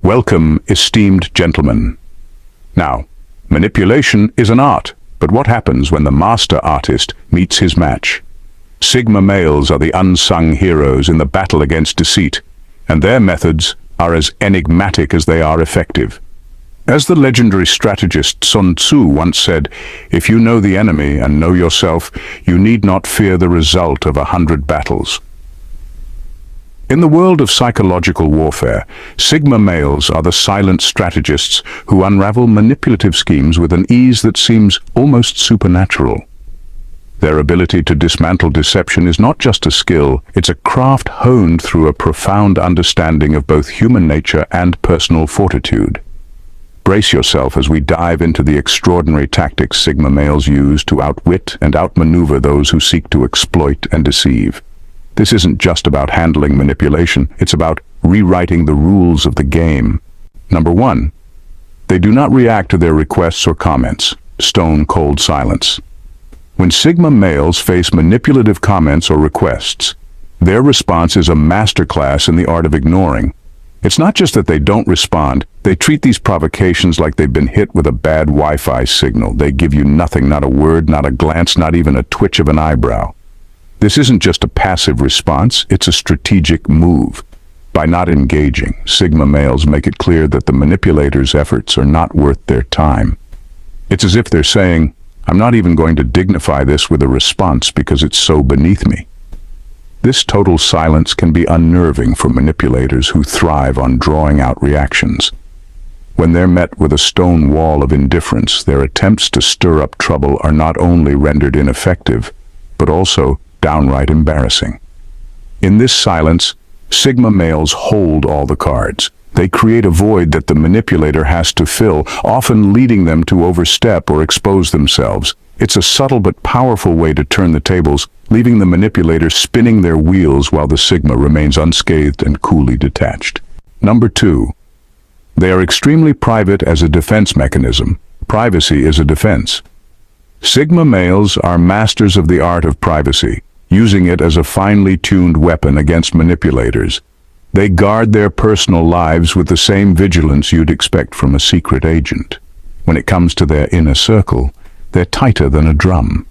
Welcome, esteemed gentlemen. Now, manipulation is an art, but what happens when the master artist meets his match? Sigma males are the unsung heroes in the battle against deceit, and their methods are as enigmatic as they are effective. As the legendary strategist Sun Tzu once said, if you know the enemy and know yourself, you need not fear the result of 100 battles. In the world of psychological warfare, Sigma males are the silent strategists who unravel manipulative schemes with an ease that seems almost supernatural. Their ability to dismantle deception is not just a skill, it's a craft honed through a profound understanding of both human nature and personal fortitude. Brace yourself as we dive into the extraordinary tactics Sigma males use to outwit and outmaneuver those who seek to exploit and deceive. This isn't just about handling manipulation, it's about rewriting the rules of the game. Number 1. They do not react to their requests or comments. Stone cold silence. When Sigma males face manipulative comments or requests, their response is a masterclass in the art of ignoring. It's not just that they don't respond, they treat these provocations like they've been hit with a bad Wi-Fi signal. They give you nothing, not a word, not a glance, not even a twitch of an eyebrow. This isn't just a passive response, it's a strategic move. By not engaging, Sigma males make it clear that the manipulator's efforts are not worth their time. It's as if they're saying, I'm not even going to dignify this with a response because it's so beneath me. This total silence can be unnerving for manipulators who thrive on drawing out reactions. When they're met with a stone wall of indifference, their attempts to stir up trouble are not only rendered ineffective, but also downright embarrassing. In this silence, Sigma males hold all the cards. They create a void that the manipulator has to fill, often leading them to overstep or expose themselves. It's a subtle but powerful way to turn the tables, leaving the manipulator spinning their wheels while the Sigma remains unscathed and coolly detached. Number 2. They are extremely private as a defense mechanism. Privacy is a defense. Sigma males are masters of the art of privacy, using it as a finely tuned weapon against manipulators. They guard their personal lives with the same vigilance you'd expect from a secret agent. When it comes to their inner circle, they're tighter than a drum.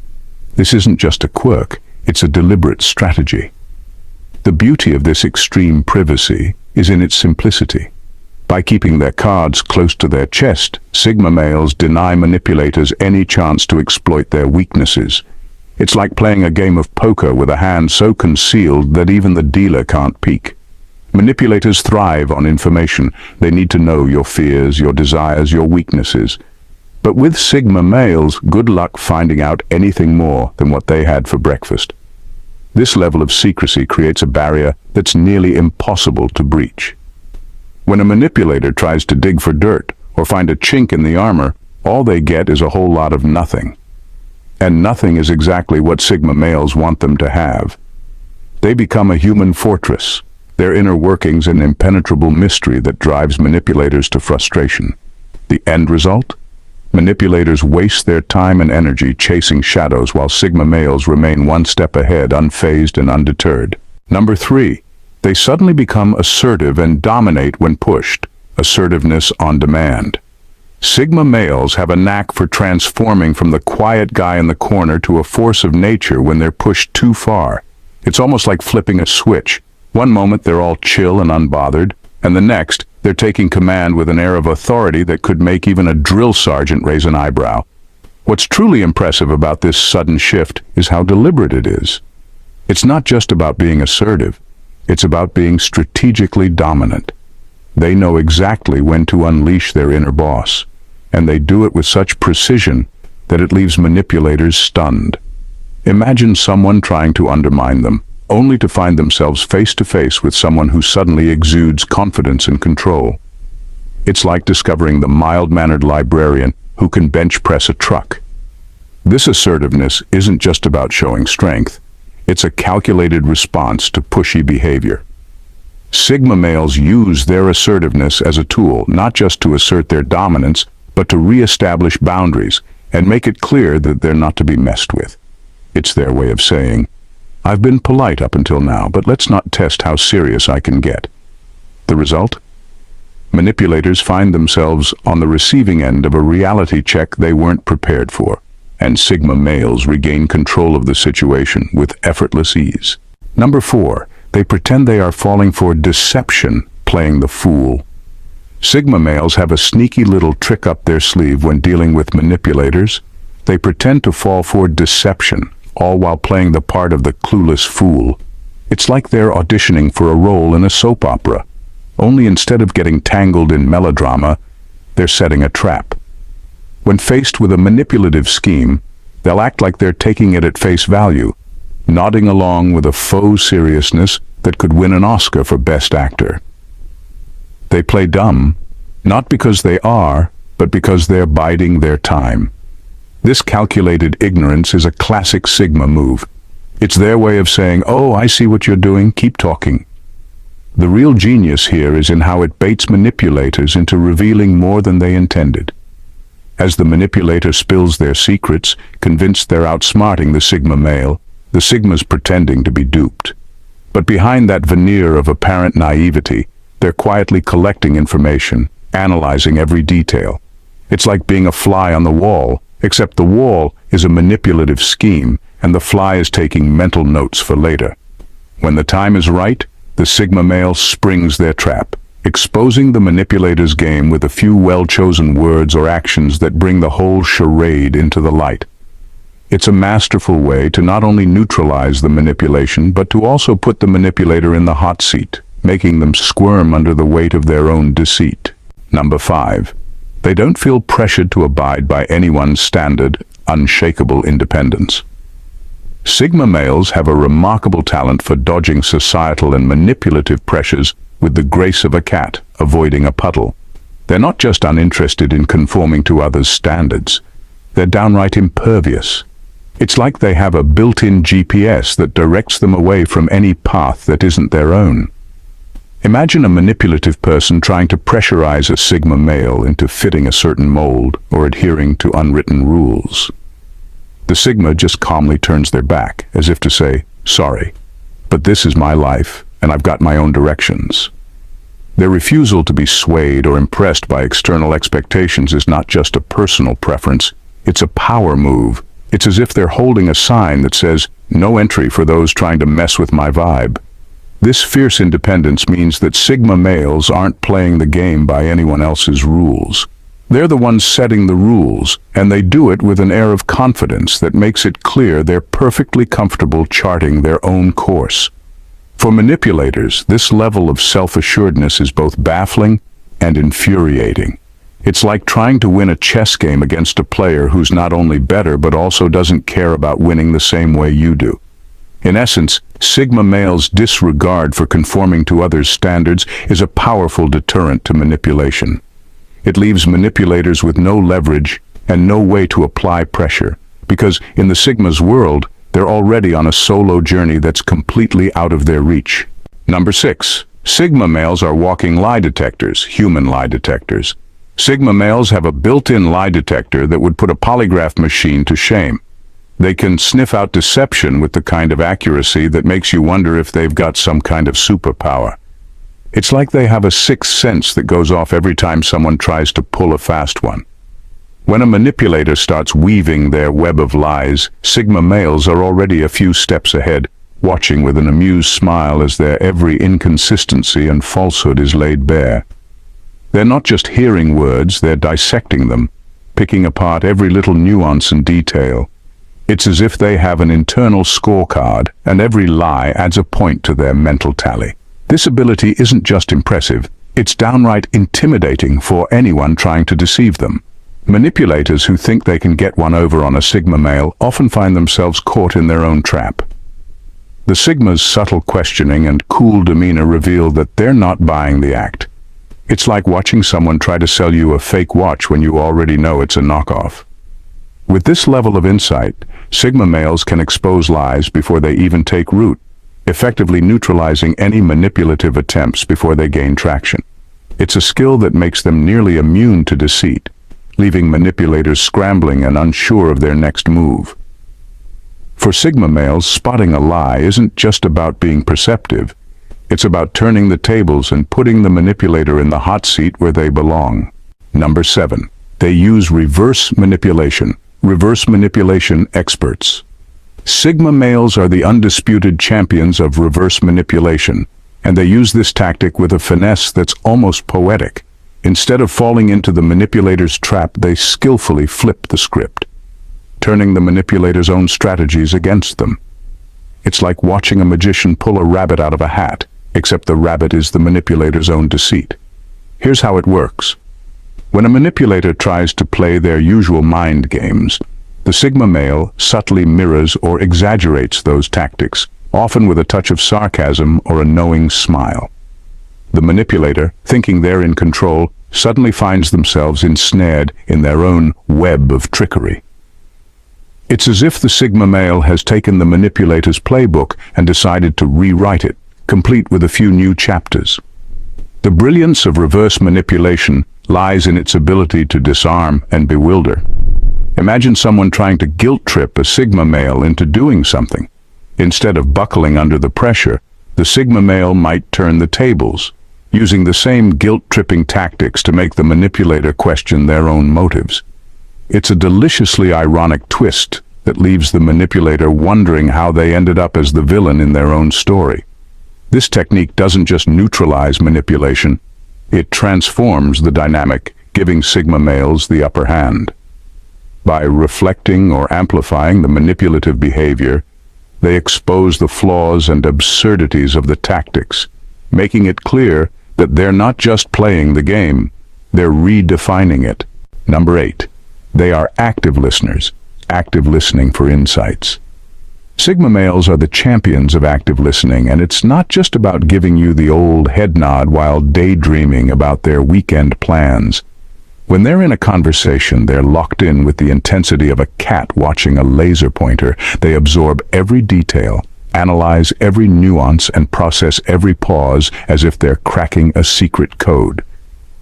This isn't just a quirk, it's a deliberate strategy. The beauty of this extreme privacy is in its simplicity. By keeping their cards close to their chest, Sigma males deny manipulators any chance to exploit their weaknesses. It's like playing a game of poker with a hand so concealed that even the dealer can't peek. Manipulators thrive on information. They need to know your fears, your desires, your weaknesses. But with Sigma males, good luck finding out anything more than what they had for breakfast. This level of secrecy creates a barrier that's nearly impossible to breach. When a manipulator tries to dig for dirt or find a chink in the armor, all they get is a whole lot of nothing. And nothing is exactly what Sigma males want them to have. They become a human fortress, their inner workings an impenetrable mystery that drives manipulators to frustration. The end result? Manipulators waste their time and energy chasing shadows while Sigma males remain one step ahead, unfazed and undeterred. Number 3. They suddenly become assertive and dominate when pushed. Assertiveness on demand. Sigma males have a knack for transforming from the quiet guy in the corner to a force of nature when they're pushed too far. It's almost like flipping a switch. One moment they're all chill and unbothered, and the next, they're taking command with an air of authority that could make even a drill sergeant raise an eyebrow. What's truly impressive about this sudden shift is how deliberate it is. It's not just about being assertive, it's about being strategically dominant. They know exactly when to unleash their inner boss, and they do it with such precision that it leaves manipulators stunned. Imagine someone trying to undermine them, only to find themselves face to face with someone who suddenly exudes confidence and control. It's like discovering the mild-mannered librarian who can bench press a truck. This assertiveness isn't just about showing strength, it's a calculated response to pushy behavior. Sigma males use their assertiveness as a tool, not just to assert their dominance, but to re-establish boundaries and make it clear that they're not to be messed with. It's their way of saying, I've been polite up until now, but let's not test how serious I can get. The result? manipulators find themselves on the receiving end of a reality check they weren't prepared for, and Sigma males regain control of the situation with effortless ease. Number 4, they pretend they are falling for deception, playing the fool. Sigma males have a sneaky little trick up their sleeve when dealing with manipulators. They pretend to fall for deception, all while playing the part of the clueless fool. It's like they're auditioning for a role in a soap opera, only instead of getting tangled in melodrama, they're setting a trap. When faced with a manipulative scheme, they'll act like they're taking it at face value, nodding along with a faux seriousness that could win an Oscar for Best Actor. They play dumb, not because they are, but because they're biding their time. This calculated ignorance is a classic Sigma move. It's their way of saying, "Oh, I see what you're doing, keep talking." The real genius here is in how it baits manipulators into revealing more than they intended. As the manipulator spills their secrets, convinced they're outsmarting the Sigma male, the Sigma's pretending to be duped. But behind that veneer of apparent naivety, they're quietly collecting information, analyzing every detail. It's like being a fly on the wall, except the wall is a manipulative scheme, and the fly is taking mental notes for later. When the time is right, the Sigma male springs their trap, exposing the manipulator's game with a few well-chosen words or actions that bring the whole charade into the light. It's a masterful way to not only neutralize the manipulation, but to also put the manipulator in the hot seat, making them squirm under the weight of their own deceit. Number 5. They don't feel pressured to abide by anyone's standard, unshakable independence. Sigma males have a remarkable talent for dodging societal and manipulative pressures with the grace of a cat, avoiding a puddle. They're not just uninterested in conforming to others' standards, they're downright impervious. It's like they have a built-in GPS that directs them away from any path that isn't their own. Imagine a manipulative person trying to pressurize a Sigma male into fitting a certain mold or adhering to unwritten rules. The Sigma just calmly turns their back, as if to say, "Sorry, but this is my life, and I've got my own directions." Their refusal to be swayed or impressed by external expectations is not just a personal preference, it's a power move. It's as if they're holding a sign that says, "No entry for those trying to mess with my vibe." This fierce independence means that Sigma males aren't playing the game by anyone else's rules. They're the ones setting the rules, and they do it with an air of confidence that makes it clear they're perfectly comfortable charting their own course. For manipulators, this level of self-assuredness is both baffling and infuriating. It's like trying to win a chess game against a player who's not only better but also doesn't care about winning the same way you do. In essence, Sigma males' disregard for conforming to others' standards is a powerful deterrent to manipulation. It leaves manipulators with no leverage and no way to apply pressure, because in the Sigma's world, they're already on a solo journey that's completely out of their reach. Number 6. Sigma males are walking lie detectors, human lie detectors. Sigma males have a built-in lie detector that would put a polygraph machine to shame. They can sniff out deception with the kind of accuracy that makes you wonder if they've got some kind of superpower. It's like they have a sixth sense that goes off every time someone tries to pull a fast one. When a manipulator starts weaving their web of lies, Sigma males are already a few steps ahead, watching with an amused smile as their every inconsistency and falsehood is laid bare. They're not just hearing words, they're dissecting them, picking apart every little nuance and detail. It's as if they have an internal scorecard, and every lie adds a point to their mental tally. This ability isn't just impressive, it's downright intimidating for anyone trying to deceive them. Manipulators who think they can get one over on a Sigma male often find themselves caught in their own trap. The Sigma's subtle questioning and cool demeanor reveal that they're not buying the act. It's like watching someone try to sell you a fake watch when you already know it's a knockoff. With this level of insight, Sigma males can expose lies before they even take root, effectively neutralizing any manipulative attempts before they gain traction. It's a skill that makes them nearly immune to deceit, leaving manipulators scrambling and unsure of their next move. For Sigma males, spotting a lie isn't just about being perceptive, It's about turning the tables and putting the manipulator in the hot seat where they belong. Number 7. They use reverse manipulation. Reverse manipulation experts. Sigma males are the undisputed champions of reverse manipulation, and they use this tactic with a finesse that's almost poetic. Instead of falling into the manipulator's trap, they skillfully flip the script, turning the manipulator's own strategies against them. It's like watching a magician pull a rabbit out of a hat, except the rabbit is the manipulator's own deceit. Here's how it works. When a manipulator tries to play their usual mind games, the Sigma male subtly mirrors or exaggerates those tactics, often with a touch of sarcasm or a knowing smile. The manipulator, thinking they're in control, suddenly finds themselves ensnared in their own web of trickery. It's as if the Sigma male has taken the manipulator's playbook and decided to rewrite it, complete with a few new chapters. The brilliance of reverse manipulation lies in its ability to disarm and bewilder. Imagine someone trying to guilt-trip a Sigma male into doing something. Instead of buckling under the pressure, the Sigma male might turn the tables, using the same guilt-tripping tactics to make the manipulator question their own motives. It's a deliciously ironic twist that leaves the manipulator wondering how they ended up as the villain in their own story. This technique doesn't just neutralize manipulation, it transforms the dynamic, giving Sigma males the upper hand. By reflecting or amplifying the manipulative behavior, they expose the flaws and absurdities of the tactics, making it clear that they're not just playing the game, they're redefining it. Number 8. They are active listeners, active listening for insights. Sigma males are the champions of active listening, and it's not just about giving you the old head nod while daydreaming about their weekend plans. When they're in a conversation, they're locked in with the intensity of a cat watching a laser pointer. They absorb every detail, analyze every nuance, and process every pause as if they're cracking a secret code.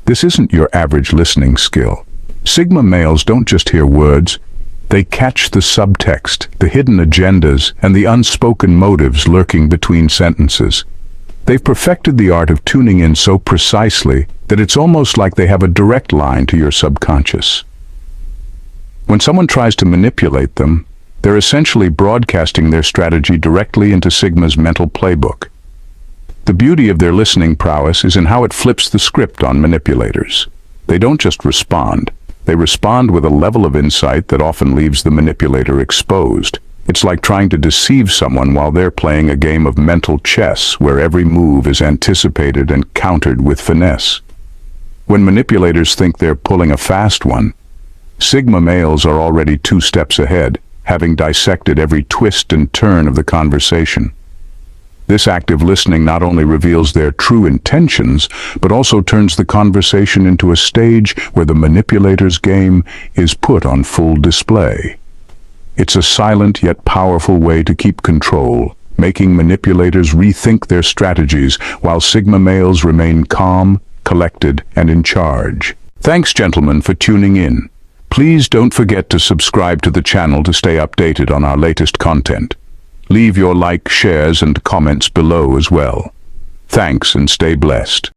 This isn't your average listening skill. Sigma males don't just hear words, they catch the subtext, the hidden agendas, and the unspoken motives lurking between sentences. They've perfected the art of tuning in so precisely that it's almost like they have a direct line to your subconscious. When someone tries to manipulate them, they're essentially broadcasting their strategy directly into Sigma's mental playbook. The beauty of their listening prowess is in how it flips the script on manipulators. They don't just respond. They respond with a level of insight that often leaves the manipulator exposed. It's like trying to deceive someone while they're playing a game of mental chess where every move is anticipated and countered with finesse. When manipulators think they're pulling a fast one, Sigma males are already 2 steps ahead, having dissected every twist and turn of the conversation. This active listening not only reveals their true intentions, but also turns the conversation into a stage where the manipulator's game is put on full display. It's a silent yet powerful way to keep control, making manipulators rethink their strategies while Sigma males remain calm, collected, and in charge. Thanks, gentlemen, for tuning in. Please don't forget to subscribe to the channel to stay updated on our latest content. Leave your like, shares, and comments below as well. Thanks and stay blessed.